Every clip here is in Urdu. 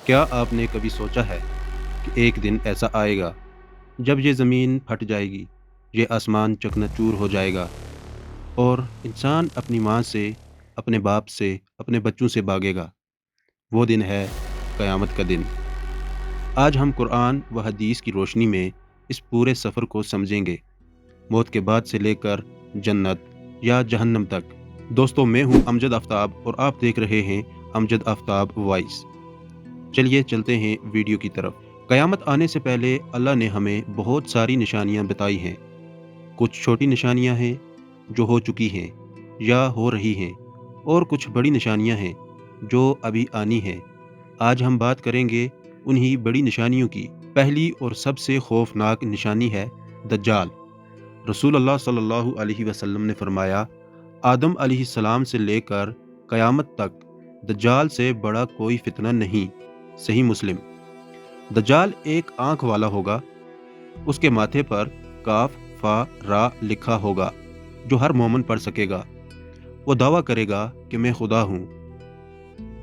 کیا آپ نے کبھی سوچا ہے کہ ایک دن ایسا آئے گا جب یہ زمین پھٹ جائے گی، یہ آسمان چکنا چور ہو جائے گا اور انسان اپنی ماں سے، اپنے باپ سے، اپنے بچوں سے بھاگے گا؟ وہ دن ہے قیامت کا دن۔ آج ہم قرآن و حدیث کی روشنی میں اس پورے سفر کو سمجھیں گے، موت کے بعد سے لے کر جنت یا جہنم تک۔ دوستو، میں ہوں امجد آفتاب اور آپ دیکھ رہے ہیں امجد آفتاب وائس۔ چلیے چلتے ہیں ویڈیو کی طرف۔ قیامت آنے سے پہلے اللہ نے ہمیں بہت ساری نشانیاں بتائی ہیں۔ کچھ چھوٹی نشانیاں ہیں جو ہو چکی ہیں یا ہو رہی ہیں، اور کچھ بڑی نشانیاں ہیں جو ابھی آنی ہیں۔ آج ہم بات کریں گے انہی بڑی نشانیوں کی۔ پہلی اور سب سے خوفناک نشانی ہے دجال۔ رسول اللہ صلی اللہ علیہ وسلم نے فرمایا، آدم علیہ السلام سے لے کر قیامت تک دجال سے بڑا کوئی فتنہ نہیں۔ صحیح مسلم۔ دجال ایک آنکھ والا ہوگا، اس کے ماتھے پر کاف فا را لکھا ہوگا جو ہر مومن پڑھ سکے گا۔ وہ دعویٰ کرے گا کہ میں خدا ہوں،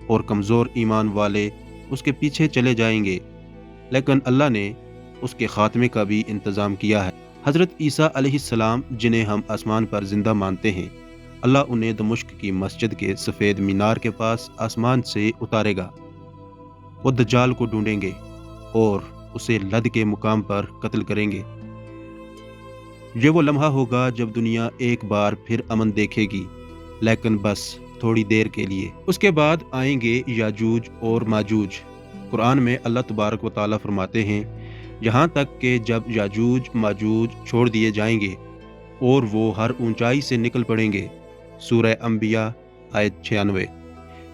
اور کمزور ایمان والے اس کے پیچھے چلے جائیں گے، لیکن اللہ نے اس کے خاتمے کا بھی انتظام کیا ہے۔ حضرت عیسیٰ علیہ السلام، جنہیں ہم آسمان پر زندہ مانتے ہیں، اللہ انہیں دمشق کی مسجد کے سفید مینار کے پاس آسمان سے اتارے گا۔ وہ دجال کو ڈھونڈیں گے اور اسے لد کے مقام پر قتل کریں گے۔ یہ وہ لمحہ ہوگا جب دنیا ایک بار پھر امن دیکھے گی، لیکن بس تھوڑی دیر کے لیے۔ اس کے بعد آئیں گے یاجوج اور ماجوج۔ قرآن میں اللہ تبارک و تعالیٰ فرماتے ہیں، یہاں تک کہ جب یاجوج ماجوج چھوڑ دیے جائیں گے اور وہ ہر اونچائی سے نکل پڑیں گے۔ سورہ انبیاء آیت 96۔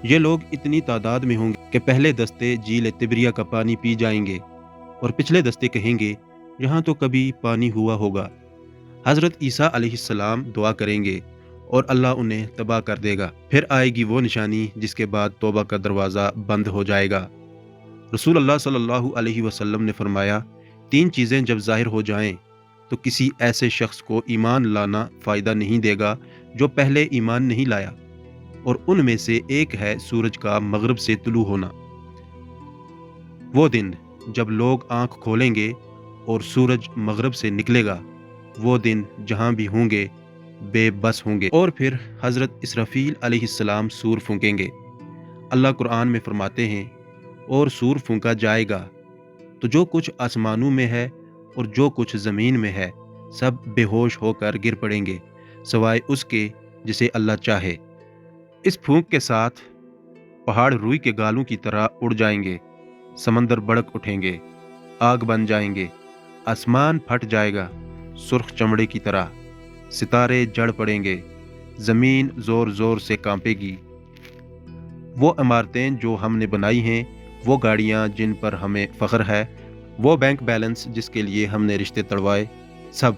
یہ لوگ اتنی تعداد میں ہوں گے کہ پہلے دستے جھیل تبریہ کا پانی پی جائیں گے، اور پچھلے دستے کہیں گے یہاں تو کبھی پانی ہوا ہوگا۔ حضرت عیسیٰ علیہ السلام دعا کریں گے اور اللہ انہیں تباہ کر دے گا۔ پھر آئے گی وہ نشانی جس کے بعد توبہ کا دروازہ بند ہو جائے گا۔ رسول اللہ صلی اللہ علیہ وسلم نے فرمایا، تین چیزیں جب ظاہر ہو جائیں تو کسی ایسے شخص کو ایمان لانا فائدہ نہیں دے گا جو پہلے ایمان نہیں لایا، اور ان میں سے ایک ہے سورج کا مغرب سے طلوع ہونا۔ وہ دن جب لوگ آنکھ کھولیں گے اور سورج مغرب سے نکلے گا، وہ دن جہاں بھی ہوں گے بے بس ہوں گے۔ اور پھر حضرت اسرافیل علیہ السلام سور پھونکیں گے۔ اللہ قرآن میں فرماتے ہیں، اور سور پھونکا جائے گا تو جو کچھ آسمانوں میں ہے اور جو کچھ زمین میں ہے سب بے ہوش ہو کر گر پڑیں گے، سوائے اس کے جسے اللہ چاہے۔ اس پھونک کے ساتھ پہاڑ روئی کے گالوں کی طرح اڑ جائیں گے، سمندر بڑک اٹھیں گے، آگ بن جائیں گے، آسمان پھٹ جائے گا سرخ چمڑے کی طرح، ستارے جڑ پڑیں گے، زمین زور زور سے کانپے گی۔ وہ عمارتیں جو ہم نے بنائی ہیں، وہ گاڑیاں جن پر ہمیں فخر ہے، وہ بینک بیلنس جس کے لیے ہم نے رشتے تڑوائے، سب،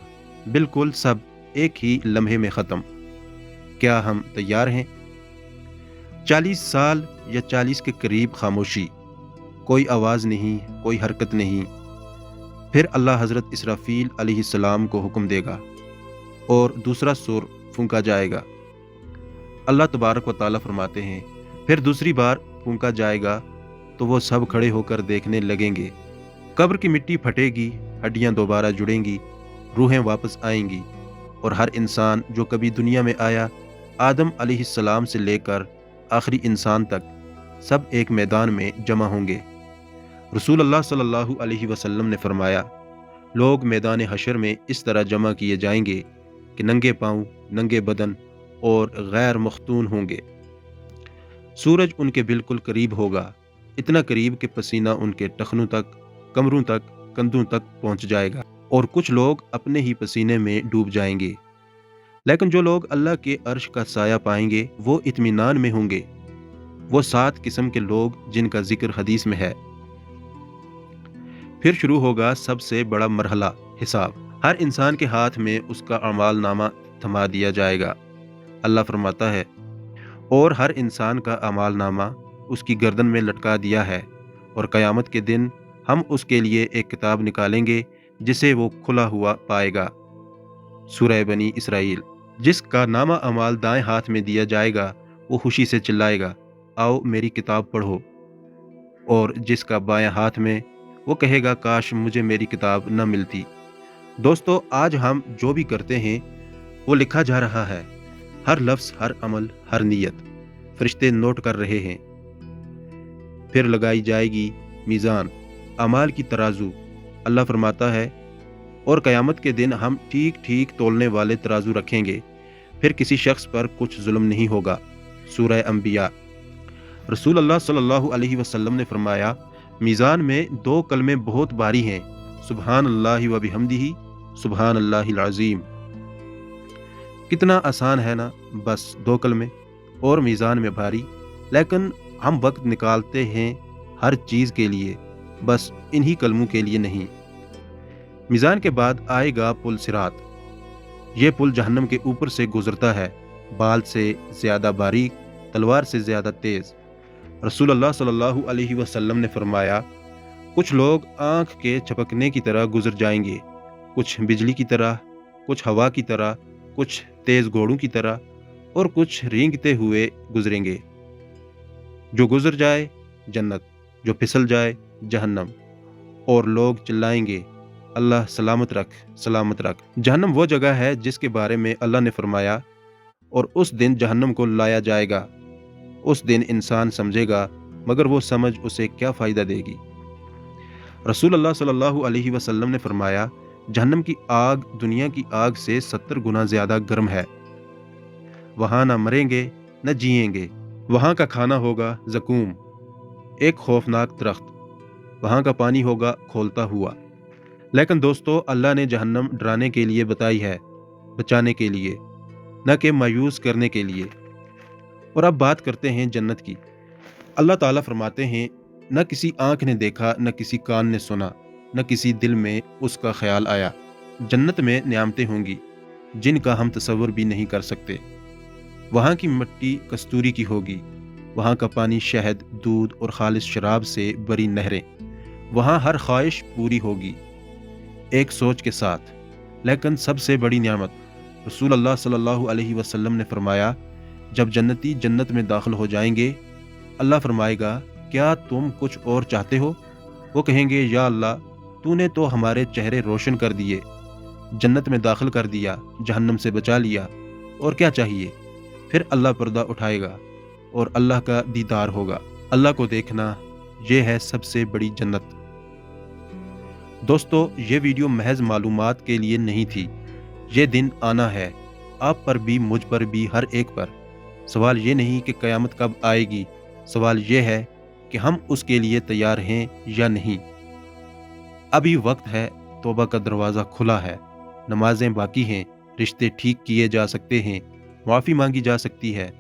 بالکل سب ایک ہی لمحے میں ختم۔ کیا ہم تیار ہیں؟ 40 سال یا 40 کے قریب خاموشی، کوئی آواز نہیں، کوئی حرکت نہیں۔ پھر اللہ حضرت اسرافیل علیہ السلام کو حکم دے گا اور دوسرا سور پھونکا جائے گا۔ اللہ تبارک و تعالیٰ فرماتے ہیں، پھر دوسری بار پھونکا جائے گا تو وہ سب کھڑے ہو کر دیکھنے لگیں گے۔ قبر کی مٹی پھٹے گی، ہڈیاں دوبارہ جڑیں گی، روحیں واپس آئیں گی، اور ہر انسان جو کبھی دنیا میں آیا، آدم علیہ السلام سے لے کر آخری انسان تک، سب ایک میدان میں جمع ہوں گے۔ رسول اللہ صلی اللہ علیہ وسلم نے فرمایا، لوگ میدان حشر میں اس طرح جمع کیے جائیں گے کہ ننگے پاؤں، ننگے بدن اور غیر مختون ہوں گے۔ سورج ان کے بالکل قریب ہوگا، اتنا قریب کہ پسینہ ان کے ٹخنوں تک، کمروں تک، کندھوں تک پہنچ جائے گا، اور کچھ لوگ اپنے ہی پسینے میں ڈوب جائیں گے۔ لیکن جو لوگ اللہ کے عرش کا سایہ پائیں گے وہ اطمینان میں ہوں گے۔ وہ 7 قسم کے لوگ جن کا ذکر حدیث میں ہے۔ پھر شروع ہوگا سب سے بڑا مرحلہ، حساب۔ ہر انسان کے ہاتھ میں اس کا اعمال نامہ تھما دیا جائے گا۔ اللہ فرماتا ہے، اور ہر انسان کا اعمال نامہ اس کی گردن میں لٹکا دیا ہے، اور قیامت کے دن ہم اس کے لیے ایک کتاب نکالیں گے جسے وہ کھلا ہوا پائے گا۔ سورہ بنی اسرائیل۔ جس کا نامہ اعمال دائیں ہاتھ میں دیا جائے گا وہ خوشی سے چلائے گا، آؤ میری کتاب پڑھو۔ اور جس کا بایاں ہاتھ میں، وہ کہے گا کاش مجھے میری کتاب نہ ملتی۔ دوستو، آج ہم جو بھی کرتے ہیں وہ لکھا جا رہا ہے، ہر لفظ، ہر عمل، ہر نیت فرشتے نوٹ کر رہے ہیں۔ پھر لگائی جائے گی میزان، اعمال کی ترازو۔ اللہ فرماتا ہے، اور قیامت کے دن ہم ٹھیک ٹھیک تولنے والے ترازو رکھیں گے، پھر کسی شخص پر کچھ ظلم نہیں ہوگا۔ سورہ انبیاء۔ رسول اللہ صلی اللہ علیہ وسلم نے فرمایا، میزان میں 2 کلمے بہت بھاری ہیں، سبحان اللہ و بحمدہ، سبحان اللہ العظیم۔ کتنا آسان ہے نا، بس 2 کلمے اور میزان میں بھاری، لیکن ہم وقت نکالتے ہیں ہر چیز کے لیے، بس انہی کلموں کے لیے نہیں۔ میزان کے بعد آئے گا پل صراط۔ یہ پل جہنم کے اوپر سے گزرتا ہے، بال سے زیادہ باریک، تلوار سے زیادہ تیز۔ رسول اللہ صلی اللہ علیہ وسلم نے فرمایا، کچھ لوگ آنکھ کے جھپکنے کی طرح گزر جائیں گے، کچھ بجلی کی طرح، کچھ ہوا کی طرح، کچھ تیز گھوڑوں کی طرح، اور کچھ رینگتے ہوئے گزریں گے۔ جو گزر جائے جنت، جو پھسل جائے جہنم، اور لوگ چلائیں گے، اللہ سلامت رکھ، سلامت رکھ۔ جہنم وہ جگہ ہے جس کے بارے میں اللہ نے فرمایا، اور اس دن جہنم کو لایا جائے گا۔ اس دن انسان سمجھے گا، مگر وہ سمجھ اسے کیا فائدہ دے گی۔ رسول اللہ صلی اللہ علیہ وسلم نے فرمایا، جہنم کی آگ دنیا کی آگ سے 70 گنا زیادہ گرم ہے۔ وہاں نہ مریں گے نہ جئیں گے۔ وہاں کا کھانا ہوگا زقوم، ایک خوفناک درخت۔ وہاں کا پانی ہوگا کھولتا ہوا۔ لیکن دوستو، اللہ نے جہنم ڈرانے کے لیے بتائی ہے، بچانے کے لیے، نہ کہ مایوس کرنے کے لیے۔ اور اب بات کرتے ہیں جنت کی۔ اللہ تعالیٰ فرماتے ہیں، نہ کسی آنکھ نے دیکھا، نہ کسی کان نے سنا، نہ کسی دل میں اس کا خیال آیا۔ جنت میں نعمتیں ہوں گی جن کا ہم تصور بھی نہیں کر سکتے۔ وہاں کی مٹی کستوری کی ہوگی، وہاں کا پانی شہد، دودھ اور خالص شراب سے بری نہریں۔ وہاں ہر خواہش پوری ہوگی، ایک سوچ کے ساتھ۔ لیکن سب سے بڑی نعمت، رسول اللہ صلی اللہ علیہ وسلم نے فرمایا، جب جنتی جنت میں داخل ہو جائیں گے، اللہ فرمائے گا، کیا تم کچھ اور چاہتے ہو؟ وہ کہیں گے، یا اللہ، تو نے تو ہمارے چہرے روشن کر دیے، جنت میں داخل کر دیا، جہنم سے بچا لیا، اور کیا چاہیے؟ پھر اللہ پردہ اٹھائے گا اور اللہ کا دیدار ہوگا۔ اللہ کو دیکھنا، یہ ہے سب سے بڑی جنت۔ دوستو، یہ ویڈیو محض معلومات کے لیے نہیں تھی۔ یہ دن آنا ہے، آپ پر بھی، مجھ پر بھی، ہر ایک پر۔ سوال یہ نہیں کہ قیامت کب آئے گی، سوال یہ ہے کہ ہم اس کے لیے تیار ہیں یا نہیں۔ ابھی وقت ہے، توبہ کا دروازہ کھلا ہے، نمازیں باقی ہیں، رشتے ٹھیک کیے جا سکتے ہیں، معافی مانگی جا سکتی ہے۔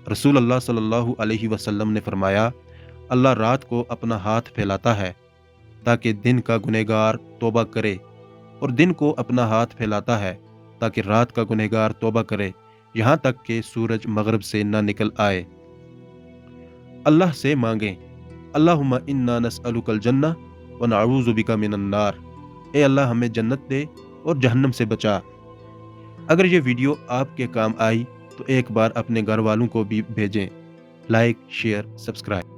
رسول اللہ صلی اللہ علیہ وسلم نے فرمایا، اللہ رات کو اپنا ہاتھ پھیلاتا ہے تاکہ دن کا گنہگار توبہ کرے، اور دن کو اپنا ہاتھ پھیلاتا ہے تاکہ رات کا گنہگار توبہ کرے، یہاں تک کہ سورج مغرب سے نہ نکل آئے۔ اللہ سے مانگیں، اللہم انا نسألک الجنہ ونعوذ بک من النار۔ اے اللہ، ہمیں جنت دے اور جہنم سے بچا۔ اگر یہ ویڈیو آپ کے کام آئی تو ایک بار اپنے گھر والوں کو بھی بھیجیں۔ Like, share, subscribe.